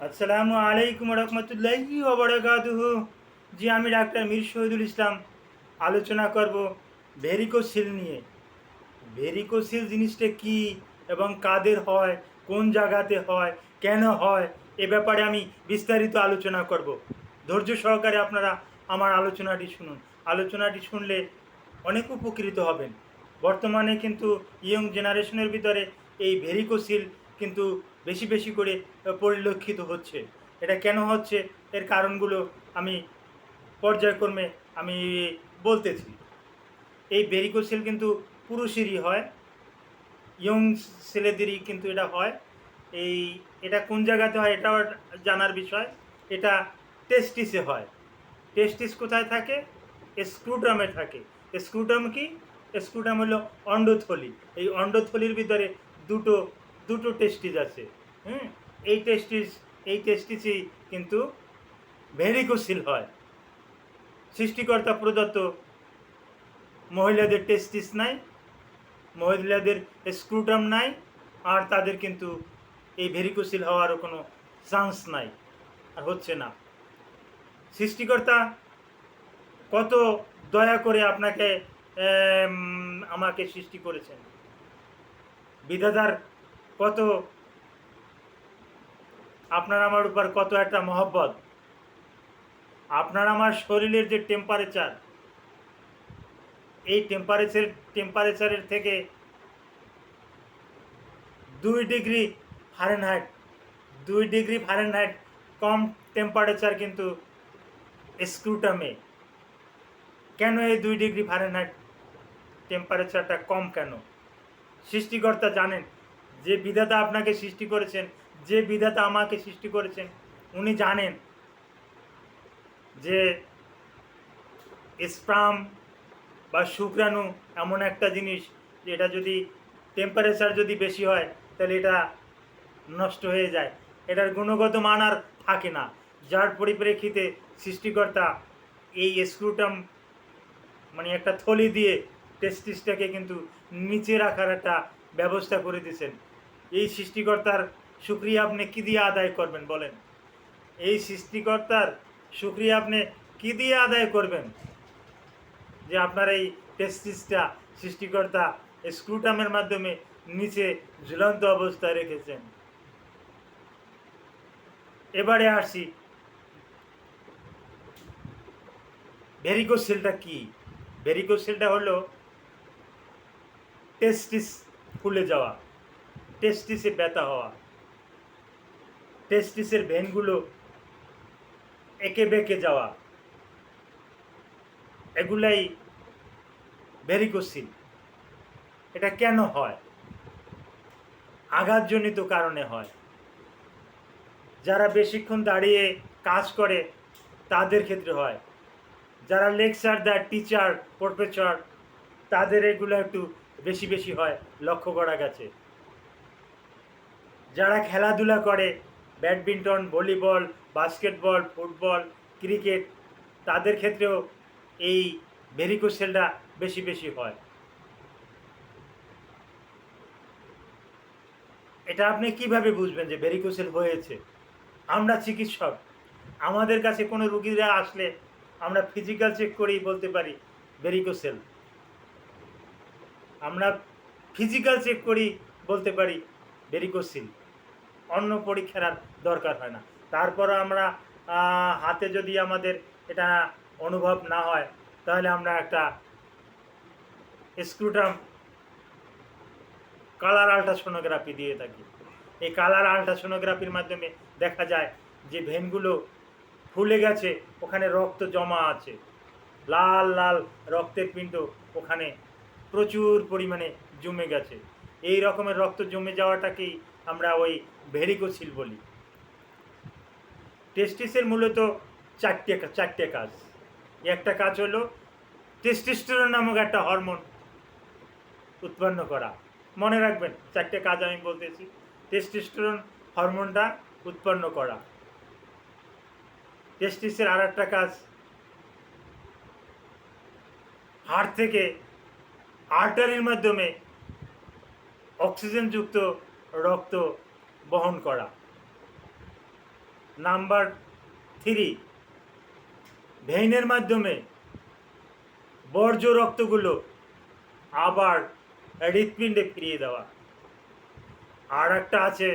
আসসালামু আলাইকুম রহমতুল্লাহি ওয়া বারাকাতুহু। জি, আমি ডাক্তার মীর শহীদুল ইসলাম আলোচনা করব ভেরিকোসিল নিয়ে। ভেরিকোসিল জিনিসটা কি এবং কাদের হয়, কোন জায়গাতে হয়, কেন হয়, এ ব্যাপারে আমি বিস্তারিত আলোচনা করব। ধৈর্য সহকারে আপনারা আমার আলোচনাটি শুনুন। আলোচনাটি শুনলে অনেক উপকৃত হবেন। বর্তমানে কিন্তু ইয়ং জেনারেশনের ভিতরে এই ভেরিকোসিল কিন্তু বেশি বেশি করে পরিলক্ষিত হচ্ছে। এটা কেন হচ্ছে, এর কারণগুলো আমি পর্যায়ক্রমে আমি বলতেছি। এই ভেরিকোসিল কিন্তু পুরুষেরই হয়, ইয়ং ছেলেদেরই কিন্তু এটা হয়। এই এটা কোন জায়গাতে হয় এটাও জানার বিষয়। এটা টেস্টিসে হয়। টেস্টিস কোথায় থাকে? স্ক্রুটামে থাকে। স্ক্রুটাম কি? স্ক্রুটাম হলো অন্ডথলি। এই অন্ডথলির ভিতরে দুটো দুটো টেস্টিস আছে। হুম, এই টেস্টিসই কিন্তু ভেরিকোসিল হয়। সৃষ্টিকর্তা প্রদত্ত মহিলাদের টেস্টিস নাই, মহিলাদের স্ক্রুটাম নাই, আর তাদের কিন্তু এই ভেরিকোসিল হওয়ারও কোনো চান্স নাই, আর হচ্ছে না। সৃষ্টিকর্তা কত দয়া করে আপনাকে আমাকে সৃষ্টি করেছেন। বিধাতার কত আপনার আমার উপর কত একটা মহব্বত। আপনার আমার শরীরের যে টেম্পারেচার, এই টেম্পারেচারের থেকে 2 ডিগ্রি ফারেনহাইট 2 ডিগ্রি ফারেনহাইট কম টেম্পারেচার কিন্তু স্ক্রুটামে। কেন এই 2 ডিগ্রি ফারেনহাইট টেম্পারেচারটা কম কেন? সৃষ্টিকর্তা জানেন। যে বিধাতা আপনাকে সৃষ্টি করেছেন, যে বিধাতা আমাকে সৃষ্টি করেছেন, উনি জানেন যে স্পার্ম বা শুক্রাণু এমন একটা জিনিস যে এটা যদি টেম্পারেচার যদি বেশি হয় তাহলে এটা নষ্ট হয়ে যায়, এটার গুণগত মান আর থাকে না। যার পরিপ্রেক্ষিতে সৃষ্টিকর্তা এই স্ক্রুটাম মানে একটা থলি দিয়ে টেস্টিসটাকে কিন্তু নিচে রাখার একটা ব্যবস্থা করে দিয়েছেন। এই সৃষ্টিকর্তার শুকরিয়া আপনি কী দিয়ে আদায় করবেন বলেন? এই সৃষ্টিকর্তার শুকরিয়া আপনি কী দিয়ে আদায় করবেন যে আপনার এই টেস্টিসটা সৃষ্টিকর্তা স্ক্রুটামের মাধ্যমে নিচে ঝুলন্ত অবস্থায় রেখেছেন। এবারে আসি, ভেরিকোসিলটা কি? ভেরিকোসিলটা হলো টেস্টিস ফুলে যাওয়া, টেস্টিসে ব্যথা হওয়া, টেস্টিসের ভেনগুলো এঁকে বেঁকে যাওয়া, এগুলাই ভেরিকোসিল। এটা কেন হয়? আঘাতজনিত কারণে হয়। যারা বেশিক্ষণ দাঁড়িয়ে কাজ করে তাদের ক্ষেত্রে হয়। যারা লেকচার দেয়, টিচার, প্রফেসর, তাদের এগুলো একটু বেশি বেশি হয়, লক্ষ্য করা গেছে। যারা খেলাধুলা করে, badminton, volleyball, basketball, football, cricket, তাদের ক্ষেত্রেও এই ভেরিকোসেলটা বেশি বেশি হয়। এটা আপনি কিভাবে বুঝবেন যে ভেরিকোসেল হয়েছে? আমরা চিকিৎসক, আমাদের কাছে কোনো রুগীরা আসলে আমরা ফিজিক্যাল চেক করেই বলতে পারি ভেরিকোসেল। আমরা ফিজিক্যাল চেক করেই বলতে পারি ভেরিকোসিল। অন্য পরীক্ষার আর দরকার হয় না। তারপরও আমরা হাতে যদি আমাদের এটা অনুভব না হয় তাহলে আমরা একটা স্ক্রুটাম কালার আল্ট্রাসোনোগ্রাফি দিয়ে থাকি। এই কালার আল্ট্রাসোনোগ্রাফির মাধ্যমে দেখা যায় যে ভেনগুলো ফুলে গেছে, ওখানে রক্ত জমা আছে, লাল লাল রক্তের পিণ্ড ওখানে প্রচুর পরিমাণে জমে গেছে। এই রকমের রক্ত জমে যাওয়াটাকেই আমরা ওই ভেরিকোসিল বলি। টেস্টিসের মূলত চারটে কাজ। একটা কাজ হলো টেস্টোস্টেরন নামক একটা হরমোন উৎপন্ন করা। মনে রাখবেন, চারটে কাজ আমি বলতেছি। টেস্টোস্টেরন হরমোনটা উৎপন্ন করা। টেস্টিসের আর একটা কাজ হাড় থেকে আর্টারির মাধ্যমে অক্সিজেনযুক্ত রক্ত বহন করা। নাম্বার 3, ভেইনের মাধ্যমে বর্জ্য রক্তগুলো আবার হৃৎপিণ্ডে ফিরিয়ে দেওয়া। আর একটা আছে,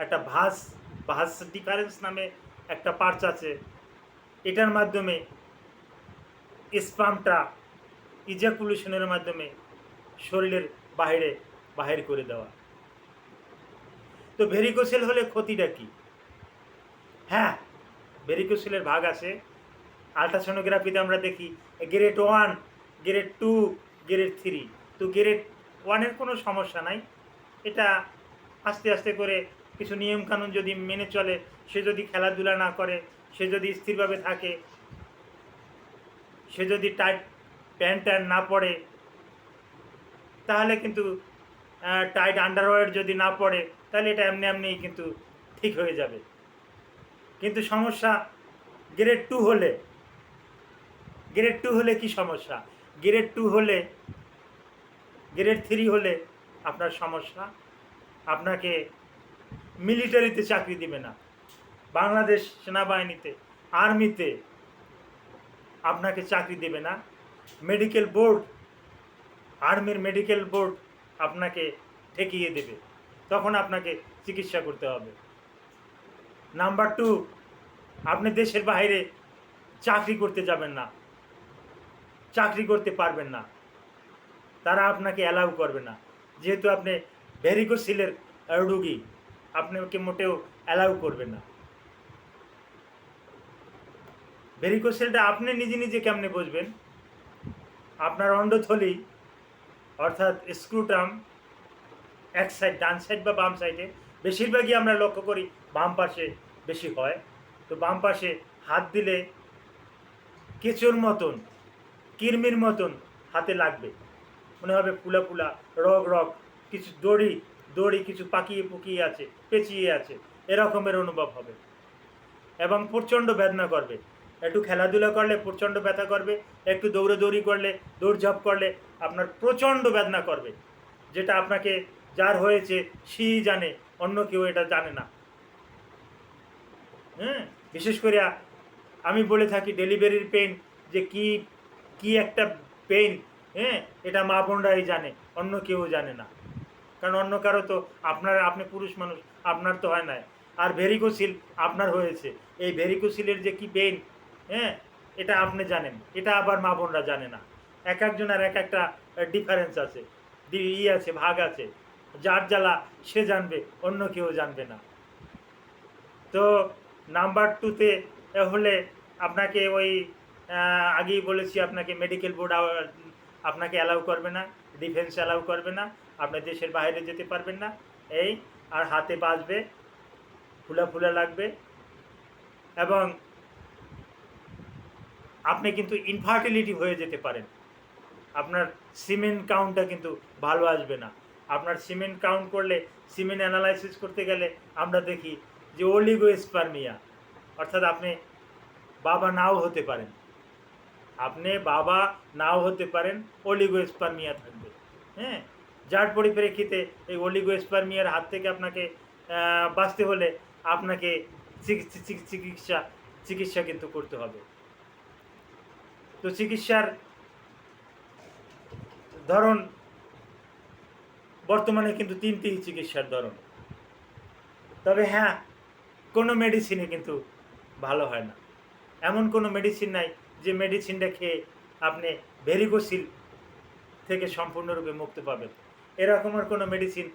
একটা ভাস ডিফারেন্স নামে একটা পার্টস আছে, এটার মাধ্যমে স্পামটা ইজাকুলেশনের মাধ্যমে শরীরের বাহির করে দেওয়া। তো ভেরিকোসেল হলে ক্ষতিটা কি? হ্যাঁ, ভেরিকোসেলের ভাগ আছে। আলট্রাসোনোগ্রাফিতে আমরা দেখি গ্রেড 1, গ্রেড 2, গ্রেড 3। তো গ্রেড 1-এর কোনো সমস্যা নাই, এটা আস্তে আস্তে করে কিছু নিয়মকানুন যদি মেনে চলে, সে যদি খেলাধুলা না করে, সে যদি স্থিরভাবে থাকে, সে যদি টাইট প্যান্ট না পরে, তাহলে কিন্তু টাইট আন্ডারওয়্যার যদি না পরে, তাহলে এটা এমনিই কিন্তু ঠিক হয়ে যাবে। কিন্তু সমস্যা গ্রেড 2 হলে, গ্রেড 2 হলে কি সমস্যা? গ্রেড 2 হলে, গ্রেড 3 হলে আপনার সমস্যা, আপনাকে মিলিটারিতে চাকরি দিবে না, বাংলাদেশ সেনাবাহিনীতে, আর্মিতে আপনাকে চাকরি দেবে না। মেডিকেল বোর্ড, আর্মির মেডিকেল বোর্ড আপনাকে ঠেকিয়ে দেবে, তখন আপনাকে চিকিৎসা করতে হবে। নাম্বার 2, আপনি দেশের বাইরে চাকরি করতে যাবেন না, চাকরি করতে পারবেন না, তারা আপনাকে অ্যালাউ করবে না, যেহেতু আপনি ভেরিকোসিলের রুগী, আপনাকে মোটেও অ্যালাউ করবে না। ভেরিকোসেলটা আপনি নিজে নিজে কেমনে বুঝবেন? আপনার অন্ডথলি অর্থাৎ স্ক্রুটাম এক সাইড, ডান সাইড বা বাম সাইডে, বেশিরভাগই আমরা লক্ষ্য করি বাম পাশে বেশি হয়। তো বাম পাশে হাত দিলে কেঁচোর মতন, কৃমির মতন হাতে লাগবে, মনে হবে ফুলা ফুলা, রগ কিছু দড়ি কিছু পুকিয়ে আছে, পেঁচিয়ে আছে, এরকমের অনুভব হবে এবং প্রচণ্ড বেদনা করবে। একটু খেলাধুলা করলে প্রচণ্ড ব্যথা করবে, একটু দৌড়ি করলে, দৌড়ঝাঁপ করলে আপনার প্রচণ্ড বেদনা করবে, যেটা আপনাকে যার হয়েছে সেই জানে, অন্য কেউ এটা জানে না। হ্যাঁ, বিশেষ করে আমি বলে থাকি ডেলিভারির পেইন যে কি একটা পেইন, হ্যাঁ, এটা মা বোনরাই জানে, অন্য কেউ জানে না। কারণ অন্য কারো তো, আপনি পুরুষ মানুষ, আপনার তো হয় না। আর ভেরিকোসিল আপনার হয়েছে, এই ভেরিকোসিলের যে কি পেইন, হ্যাঁ, এটা আপনি জানেন, এটা আবার মা বোনরা জানে না। এক একজনের এক একটা ডিফারেন্স আছে, আছে, ভাগ আছে, যার জ্বালা সে জানবে, অন্য কেউ জানবে না। তো নাম্বার 2-তে হলে আপনাকে ওই আগেই বলেছি, আপনাকে মেডিকেল বোর্ড আপনাকে অ্যালাউ করবে না, ডিফেন্স অ্যালাউ করবে না, আপনি দেশের বাইরে যেতে পারবেন না। এই আর হাতে বাজবে, ফুলা লাগবে, এবং আপনি কিন্তু ইনফার্টিলিটি হয়ে যেতে পারেন। আপনার সিমেন্ট কাউন্টটা কিন্তু ভালো আসবে না। আপনার সিমেন্ট কাউন্ট করলে, সিমেন্ট অ্যানালাইসিস করতে গেলে আমরা দেখি যে অলিগোস্পার্মিয়া, অর্থাৎ আপনি বাবা নাও হতে পারেন, অলিগোস্পার্মিয়া থাকবে। হ্যাঁ, যার পরিপ্রেক্ষিতে এই অলিগোস্পার্মিয়ার হাত থেকে আপনাকে বাঁচতে হলে আপনাকে চিকিৎসা কিন্তু করতে হবে। তো চিকিৎসার ধরন বর্তমানে কিন্তু 3টি চিকিৎসার ধরন। তবে হ্যাঁ, কোনো মেডিসিনে কিন্তু ভালো হয় না। এমন কোনো মেডিসিন নাই যে মেডিসিনটা খেয়ে আপনি ভেরিকোসিল থেকে সম্পূর্ণরূপে মুক্তি পাবেন। এরকমের কোনো মেডিসিন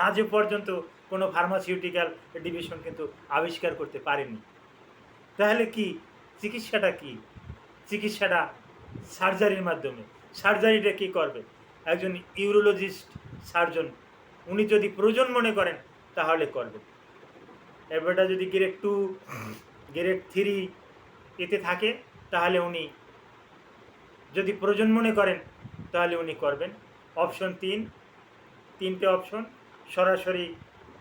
আজও পর্যন্ত কোনো ফার্মাসিউটিক্যাল ডিভিশন কিন্তু আবিষ্কার করতে পারেনি। তাহলে কি চিকিৎসাটা কি? চিকিৎসাটা সার্জারির মাধ্যমে। সার্জারিটা কী করবে? একজন ইউরোলজিস্ট সার্জন, উনি যদি প্রয়োজন মনে করেন তাহলে করবেন। এবারটা যদি গ্রেড 2, গ্রেড 3 এতে থাকে, তাহলে উনি যদি প্রয়োজন মনে করেন তাহলে উনি করবেন। অপশন 3টে অপশন, সরাসরি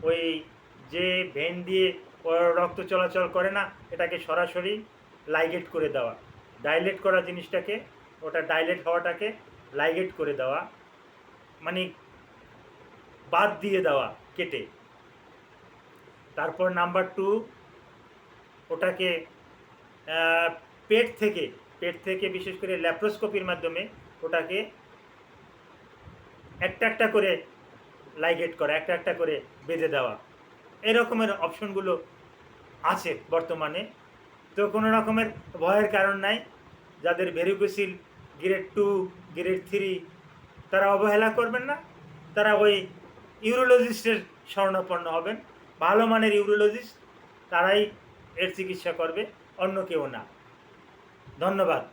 ওই যে ভেন দিয়ে রক্ত চলাচল করে না, এটাকে সরাসরি লাইগেট করে দেওয়া, ডাইলেট করা জিনিসটাকে, ওটা ডাইলেট হওয়াটাকে লাইগেট করে দেওয়া, মানে বাদ দিয়ে দেওয়া, কেটে। তারপর নাম্বার 2, ওটাকে আহ, পেট থেকে বিশেষ করে ল্যাপ্রোস্কোপির মাধ্যমে ওটাকে একটা একটা করে লাইগেট করা, একটা একটা করে বেঁধে দেওয়া, এরকমের অপশনগুলো আছে বর্তমানে। তো কোনো রকমের ভয়ের কারণ নাই। যাদের ভেরিকোসিল গ্রেড 2, গ্রেড 3, তারা অবহেলা করবেন না। তারা ওই ইউরোলজিস্টের শরণাপন্ন হবেন। ভালো মানের ইউরোলজিস্ট, তারাই এর চিকিৎসা করবে, অন্য কেউ না। ধন্যবাদ।